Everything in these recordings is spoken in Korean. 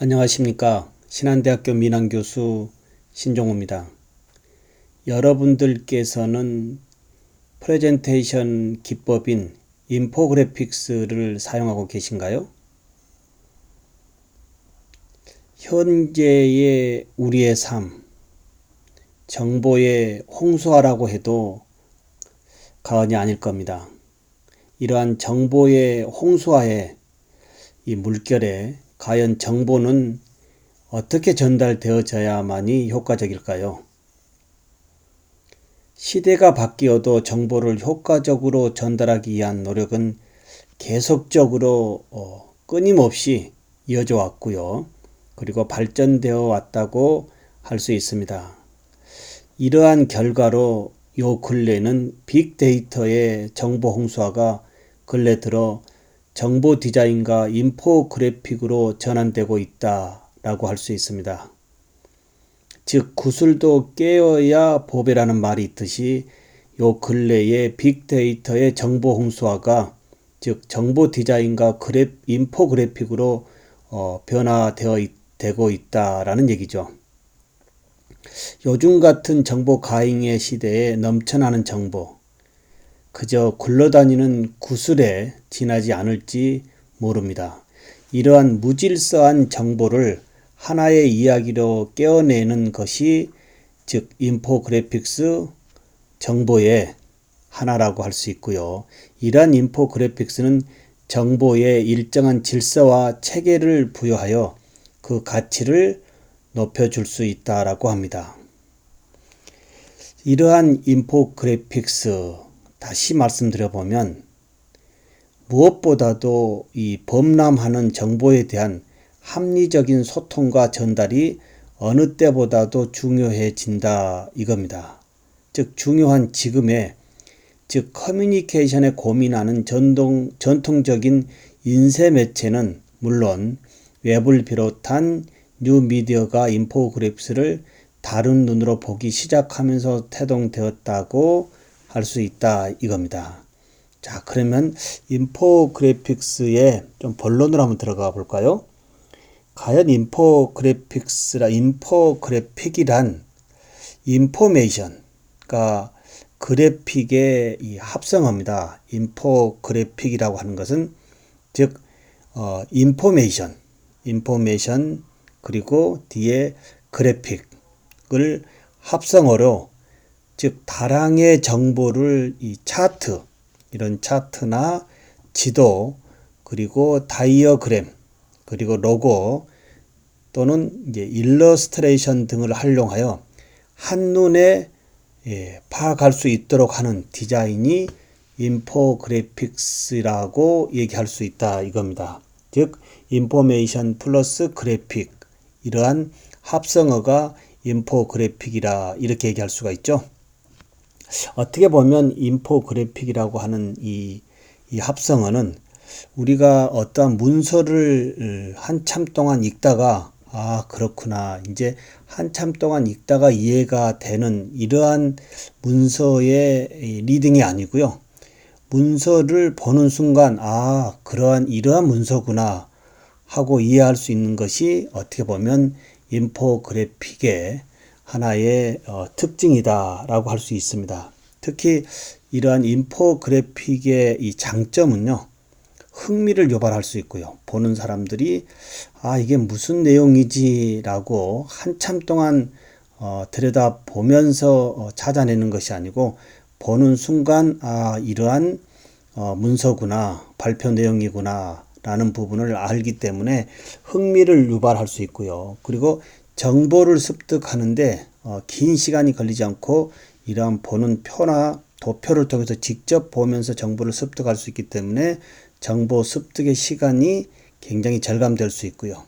안녕하십니까. 신한대학교 민항교수 신종호입니다. 여러분들께서는 프레젠테이션 기법인 인포그래픽스를 사용하고 계신가요? 현재의 우리의 삶, 정보의 홍수화라고 해도 과언이 아닐 겁니다. 이러한 정보의 홍수화의 이 물결에 과연 정보는 어떻게 전달되어져야만이 효과적일까요? 시대가 바뀌어도 정보를 효과적으로 전달하기 위한 노력은 계속적으로 끊임없이 이어져 왔고요. 그리고 발전되어 왔다고 할 수 있습니다. 이러한 결과로 요 근래는 빅데이터의 정보 홍수화가 근래 들어 정보 디자인과 인포그래픽으로 전환되고 있다라고 할 수 있습니다. 즉 구슬도 깨어야 보배라는 말이 있듯이 요 근래의 빅데이터의 정보 홍수화가 즉 정보 디자인과 인포그래픽으로 변화되고 있다라는 얘기죠. 요즘 같은 정보 과잉의 시대에 넘쳐나는 정보, 그저 굴러다니는 구슬에 지나지 않을지 모릅니다. 이러한 무질서한 정보를 하나의 이야기로 깨어내는 것이 즉 인포그래픽스 정보의 하나라고 할 수 있고요. 이러한 인포그래픽스는 정보에 일정한 질서와 체계를 부여하여 그 가치를 높여줄 수 있다라고 합니다. 이러한 인포그래픽스 다시 말씀드려보면 무엇보다도 이 범람하는 정보에 대한 합리적인 소통과 전달이 어느 때보다도 중요해진다 이겁니다. 즉 중요한 지금에 즉 커뮤니케이션에 고민하는 전통적인 인쇄 매체는 물론 웹을 비롯한 뉴미디어가 인포그래픽스를 다른 눈으로 보기 시작하면서 태동되었다고 할 수 있다 이겁니다. 자, 그러면 인포그래픽스의 좀 본론으로 한번 들어가 볼까요? 과연 인포그래픽이란 인포메이션, 그러니까 그래픽의 이 합성어입니다. 인포그래픽이라고 하는 것은 즉 인포메이션 그리고 뒤에 그래픽을 합성어로 즉 다량의 정보를 이 차트, 이런 차트나 지도, 그리고 다이어그램, 그리고 로고 또는 이제 일러스트레이션 등을 활용하여 한눈에 파악할 수 있도록 하는 디자인이 인포그래픽스라고 얘기할 수 있다 이겁니다. 즉 인포메이션 플러스 그래픽, 이러한 합성어가 인포그래픽이라 이렇게 얘기할 수가 있죠. 어떻게 보면 인포그래픽이라고 하는 이 합성어는 우리가 어떠한 문서를 한참 동안 읽다가 그렇구나, 이제 한참 동안 읽다가 이해가 되는 이러한 문서의 리딩이 아니고요. 문서를 보는 순간 이러한 문서구나 하고 이해할 수 있는 것이 어떻게 보면 인포그래픽의 하나의 특징이다라고 할 수 있습니다. 특히 이러한 인포그래픽의 이 장점은요, 흥미를 유발할 수 있고요. 보는 사람들이 이게 무슨 내용이지라고 한참 동안 들여다보면서 찾아내는 것이 아니고 보는 순간 이러한 문서구나, 발표 내용이구나 라는 부분을 알기 때문에 흥미를 유발할 수 있고요. 그리고 정보를 습득하는데 긴 시간이 걸리지 않고 이러한 보는 표나 도표를 통해서 직접 보면서 정보를 습득할 수 있기 때문에 정보 습득의 시간이 굉장히 절감될 수 있고요.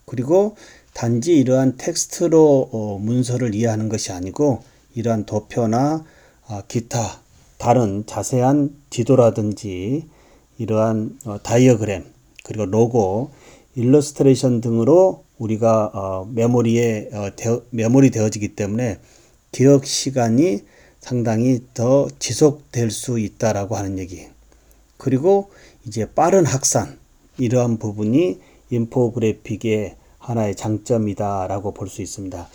그리고 단지 이러한 텍스트로 문서를 이해하는 것이 아니고 이러한 도표나 기타 다른 자세한 지도라든지 이러한 다이어그램, 그리고 로고, 일러스트레이션 등으로 우리가 메모리 되어지기 때문에 기억 시간이 상당히 더 지속될 수 있다라고 하는 얘기. 그리고 이제 빠른 확산, 이러한 부분이 인포그래픽의 하나의 장점이다라고 볼 수 있습니다.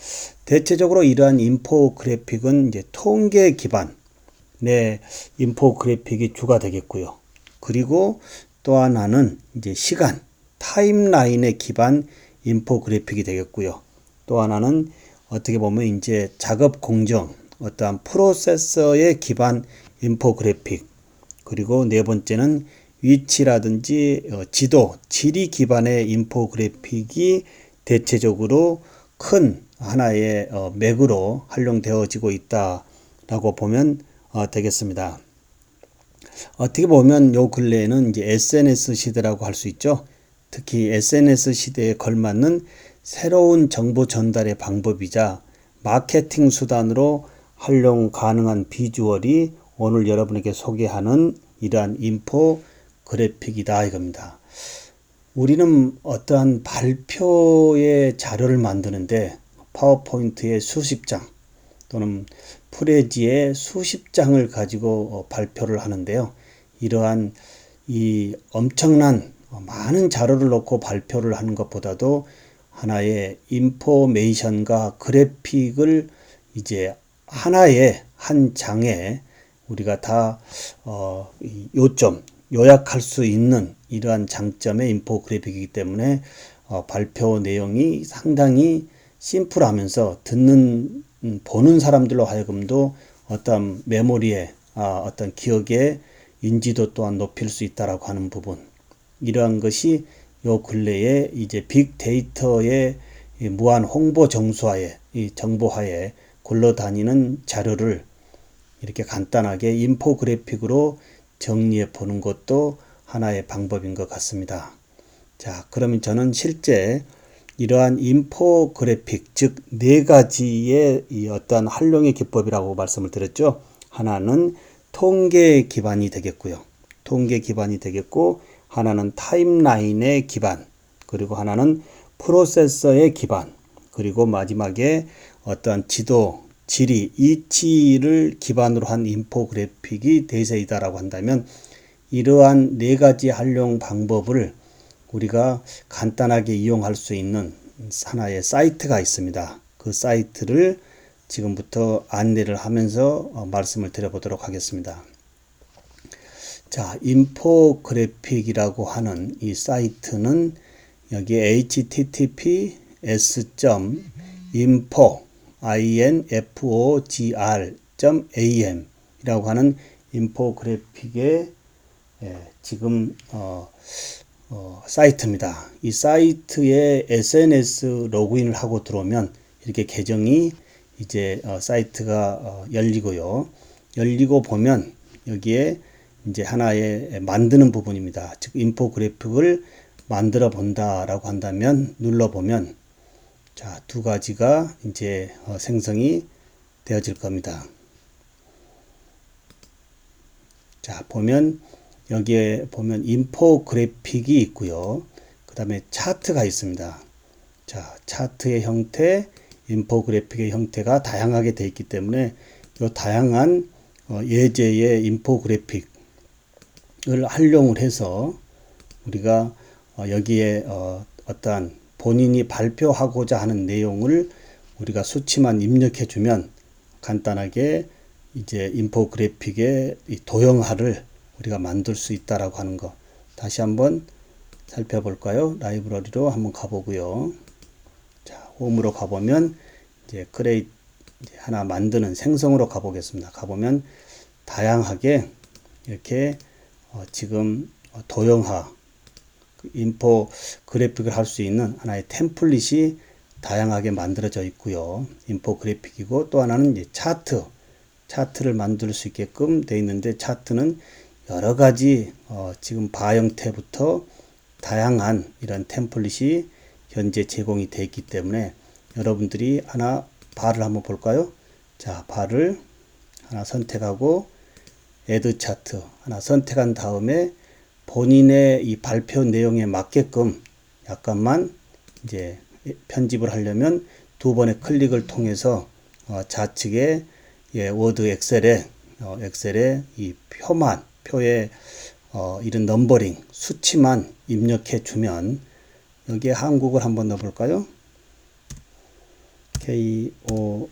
대체적으로 이러한 인포그래픽은 이제 통계 기반의 인포그래픽이 주가 되겠고요. 그리고 또 하나는 이제 시간, 타임라인에 기반 인포그래픽이 되겠고요. 또 하나는 어떻게 보면 이제 작업 공정, 어떠한 프로세서에 기반 인포그래픽, 그리고 네 번째는 위치라든지 지도, 지리 기반의 인포그래픽이 대체적으로 큰 하나의 맥으로 활용되어지고 있다라고 보면 되겠습니다. 어떻게 보면 요 근래에는 이제 SNS 시대라고 할 수 있죠. 특히 SNS 시대에 걸맞는 새로운 정보 전달의 방법이자 마케팅 수단으로 활용 가능한 비주얼이 오늘 여러분에게 소개하는 이러한 인포그래픽이다 이겁니다. 우리는 어떠한 발표의 자료를 만드는데 파워포인트에 수십 장 또는 프레지에 수십 장을 가지고 발표를 하는데요. 이러한 이 엄청난 많은 자료를 놓고 발표를 하는 것보다도 하나의 인포메이션과 그래픽을 이제 하나의 한 장에 우리가 다 요약할 수 있는 이러한 장점의 인포그래픽이기 때문에 발표 내용이 상당히 심플하면서 보는 사람들로 하여금도 어떤 메모리에 어떤 기억의 인지도 또한 높일 수 있다라고 하는 부분, 이러한 것이 요 근래에 이제 빅데이터의 무한 홍보 정수화에 이 정보화에 굴러다니는 자료를 이렇게 간단하게 인포그래픽으로 정리해 보는 것도 하나의 방법인 것 같습니다. 자, 그러면 저는 실제 이러한 인포그래픽, 즉 네 가지의 이 어떤 활용의 기법이라고 말씀을 드렸죠. 하나는 통계 기반이 되겠고요. 통계 기반이 되겠고, 하나는 타임라인의 기반, 그리고 하나는 프로세서의 기반, 그리고 마지막에 어떤 지도, 지리, 이치를 기반으로 한 인포그래픽이 대세이다라고 한다면, 이러한 네 가지 활용 방법을 우리가 간단하게 이용할 수 있는 하나의 사이트가 있습니다. 그 사이트를 지금부터 안내를 하면서 말씀을 드려보도록 하겠습니다. 자, 인포그래픽이라고 하는 이 사이트는 여기에 https://info.am 이라고 하는 인포그래픽의 지금 사이트입니다. 이 사이트에 SNS 로그인을 하고 들어오면 이렇게 계정이 이제 사이트가 열리고요. 열리고 보면 여기에 이제 하나의 만드는 부분입니다. 즉 인포그래픽을 만들어 본다라고 한다면 눌러보면 자, 두 가지가 이제 생성이 되어질 겁니다. 자, 보면 여기에 보면 인포그래픽이 있고요. 그 다음에 차트가 있습니다. 자, 차트의 형태, 인포그래픽의 형태가 다양하게 되어 있기 때문에 이 다양한 예제의 인포그래픽을 활용을 해서 우리가 여기에 어떠한 본인이 발표하고자 하는 내용을 우리가 수치만 입력해 주면 간단하게 이제 인포그래픽의 이 도형화를 우리가 만들 수 있다라고 하는 거. 다시 한번 살펴볼까요? 라이브러리로 한번 가보고요. 자, 홈으로 가보면 이제 크레이트 하나 만드는 생성으로 가보겠습니다. 가보면 다양하게 이렇게 지금 도형화 인포그래픽을 할 수 있는 하나의 템플릿이 다양하게 만들어져 있고요. 인포그래픽이고 또 하나는 이제 차트를 만들 수 있게끔 되어 있는데 차트는 여러 가지 지금 바 형태부터 다양한 이런 템플릿이 현재 제공이 되어 있기 때문에 여러분들이 하나 바를 한번 볼까요? 자, 바를 하나 선택하고 애드 차트 하나 선택한 다음에 본인의 이 발표 내용에 맞게끔 약간만 이제 편집을 하려면 두 번의 클릭을 통해서 좌측에 워드 엑셀에 이 표에 이런 넘버링 수치만 입력해 주면 여기에 한국을 한번 넣어볼까요? KOREA.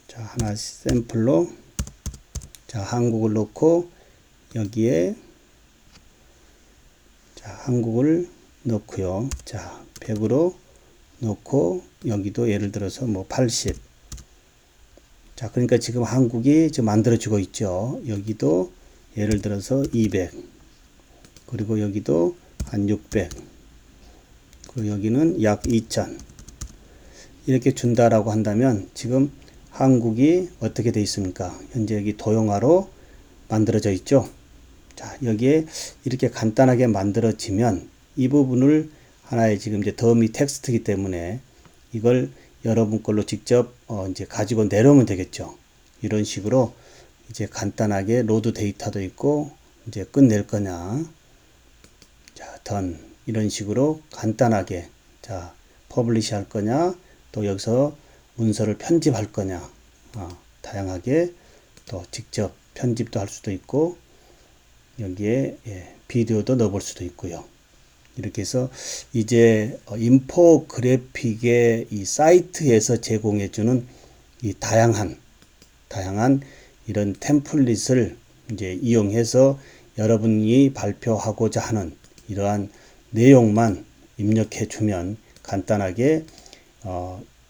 자, 하나 샘플로, 자, 한국을 넣고, 여기에, 자, 한국을 넣고요. 자, 100으로 넣고, 여기도 예를 들어서 뭐 80. 자, 그러니까 지금 한국이 지금 만들어지고 있죠. 여기도 예를 들어서 200. 그리고 여기도 한 600. 그리고 여기는 약 2000. 이렇게 준다라고 한다면 지금 한국이 어떻게 되어 있습니까? 현재 여기 도형화로 만들어져 있죠. 자, 여기에 이렇게 간단하게 만들어지면 이 부분을 하나의 지금 이제 더미 텍스트이기 때문에 이걸 여러분 걸로 직접 이제 가지고 내려오면 되겠죠. 이런 식으로 이제 간단하게 로드 데이터도 있고 이제 끝낼 거냐. 자, 던 이런 식으로 간단하게 자, 퍼블리시 할 거냐. 또 여기서 문서를 편집할 거냐. 다양하게 또 직접 편집도 할 수도 있고 여기에 비디오도 넣어볼 수도 있고요. 이렇게 해서 이제 인포그래픽의 이 사이트에서 제공해주는 이 다양한 이런 템플릿을 이제 이용해서 여러분이 발표하고자 하는 이러한 내용만 입력해 주면 간단하게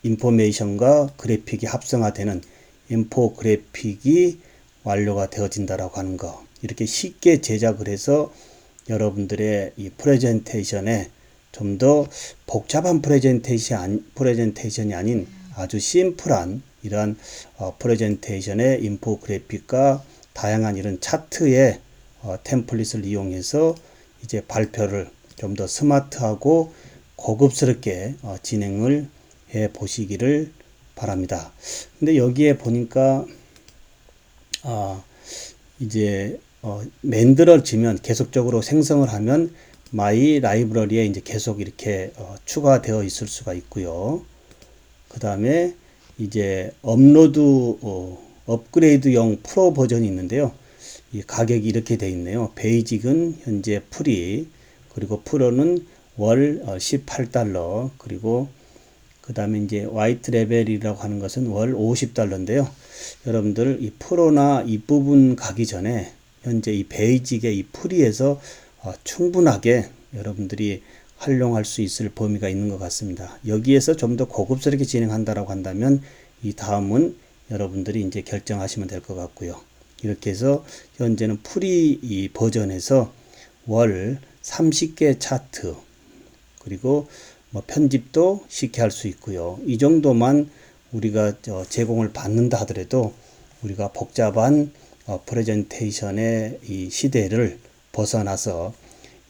인포메이션과 그래픽이 합성화되는 인포그래픽이 완료가 되어진다라고 하는 거. 이렇게 쉽게 제작을 해서 여러분들의 이 프레젠테이션에 좀 더 복잡한 프레젠테이션이 아닌 아주 심플한 이러한 프레젠테이션의 인포그래픽과 다양한 이런 차트의 템플릿을 이용해서 이제 발표를 좀 더 스마트하고 고급스럽게 진행을 해 보시기를 바랍니다. 근데 여기에 보니까 이제 만들어지면 계속적으로 생성을 하면 마이 라이브러리에 이제 계속 이렇게 추가되어 있을 수가 있고요. 그 다음에 이제 업로드 업그레이드용 프로 버전이 있는데요. 이 가격이 이렇게 되어 있네요. 베이직은 현재 프리, 그리고 프로는 월 $18, 그리고 그 다음에 이제 화이트 레벨이라고 하는 것은 월 $50인데요. 여러분들 이 프로나 이 부분 가기 전에 현재 이 베이직의 이 프리에서 충분하게 여러분들이 활용할 수 있을 범위가 있는 것 같습니다. 여기에서 좀 더 고급스럽게 진행한다라고 한다면 이 다음은 여러분들이 이제 결정하시면 될 것 같고요. 이렇게 해서 현재는 프리 이 버전에서 월 30개 차트, 그리고 뭐 편집도 쉽게 할 수 있고요. 이 정도만 우리가 제공을 받는다 하더라도 우리가 복잡한 프레젠테이션의 이 시대를 벗어나서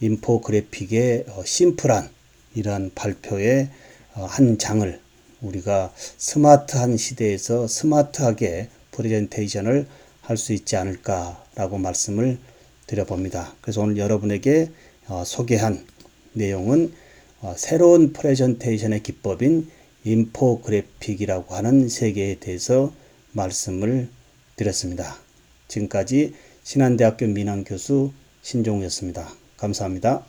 인포그래픽의 심플한 이러한 발표의 한 장을 우리가 스마트한 시대에서 스마트하게 프레젠테이션을 할 수 있지 않을까라고 말씀을 드려봅니다. 그래서 오늘 여러분에게 소개한 내용은 새로운 프레젠테이션의 기법인 인포그래픽이라고 하는 세계에 대해서 말씀을 드렸습니다. 지금까지 신한대학교 민항교수 신종우였습니다. 감사합니다.